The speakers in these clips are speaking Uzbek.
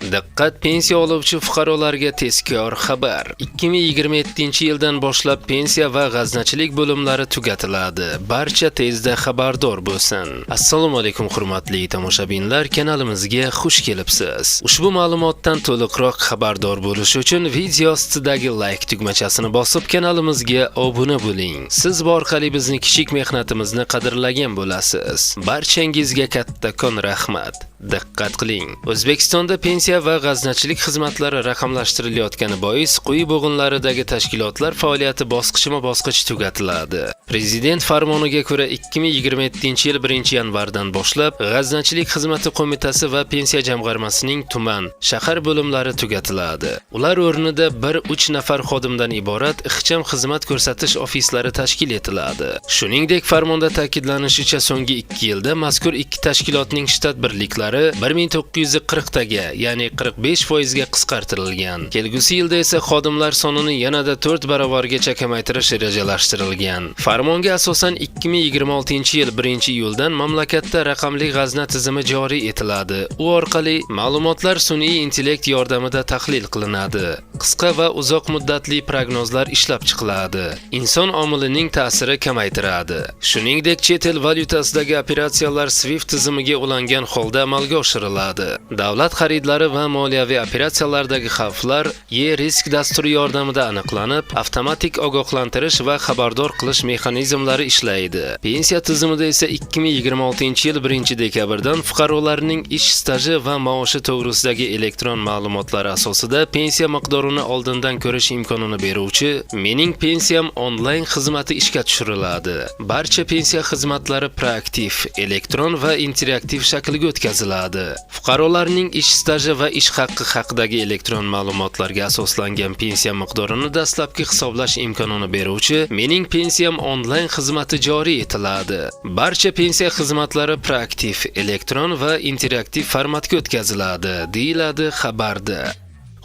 Diqqat, pensiya oluvchi fuqarolarga tezkor xabar. 2027-yildan boshlab pensiya va g'aznachilik bo'limlari tugatiladi. Barcha tezda xabardor bo'lsin. Assalomu alaykum hurmatli tomoshabinlar, kanalimizga xush kelibsiz. Ushbu ma'lumotdan to'liqroq xabardor bo'lish uchun video ostidagi like tugmachasini bosib kanalimizga obuna bo'ling. Siz bu orqali bizni kichik mehnatimizni qadrlagan bo'lasiz. Barchangizga kattakon rahmat. Diqqat qiling. O'zbekistonda pensiya va g'aznachilik xizmatlari raqamlashtirilayotgani bois quyi bo'g'inlaridagi tashkilotlar faoliyati bosqichma-bosqich tugatiladi. Prezident farmoniga ko'ra 2027-yil 1-yanvardan boshlab g'aznachilik xizmati qo'mitasi va pensiya jamg'armasining tuman, shahar bo'limlari tugatiladi. Ular o'rnida 1-3 nafar xodimdan iborat ixcham xizmat ko'rsatish ofislari tashkil etiladi. Shuningdek, farmonda ta'kidlanishicha, so'nggi 2 yilda mazkur ikki tashkilotning shtat birliklari 1940 taga, ya'ni 45% ga qisqartirilgan. Kelgusi yilda esa xodimlar sonini yanada 4 baravargacha kamaytirish rejalashtirilgan. Farmonga asosan 2026-yil 1-iyuldan mamlakatda raqamli g'azna tizimi joriy etiladi. U orqali ma'lumotlar sun'iy intellekt yordamida tahlil qilinadi. Qisqa va uzoq muddatli prognozlar ishlab chiqiladi. Inson omilining ta'siri kamaytiradi. Shuningdek, chet el valyutasidagi operatsiyalar SWIFT tizimiga ulangan holda amalga oshiriladi. Davlat xaridlari va moliyaviy operatsiyalardagi xavflar e-risk dasturi yordamida aniqlanib, avtomatik ogohlantirish va xabardor qilish mexanizmlari ishlaydi. Pensiya tizimida esa 2026-yil 1-dekabrdan fuqarolarning ish staji va maoshi to'g'risidagi elektron ma'lumotlar asosida pensiya miqdorini oldindan ko'rish imkonini beruvchi Mening pensiyam onlayn xizmati ishga tushiriladi. Barcha pensiya xizmatlari proaktiv, elektron va interaktiv shaklga o'tkaziladi. Fuqarolarning ish staji va ish haqqi haqidagi elektron ma'lumotlarga asoslangan pensiya miqdorini dastlabki hisoblash imkonini beruvchi Mening pensiyam onlayn xizmati joriy etiladi. Barcha pensiya xizmatlari proaktiv, elektron va interaktiv formatga o'tkaziladi, deyiladi xabarda.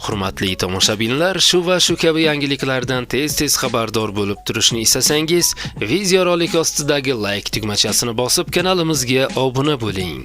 Hurmatli tomoshabinlar, shu va shu kabi yangiliklardan tez-tez xabardor bo'lib turishni istasangiz, video rolik ostidagi like tugmachasini bosib kanalimizga obuna bo'ling.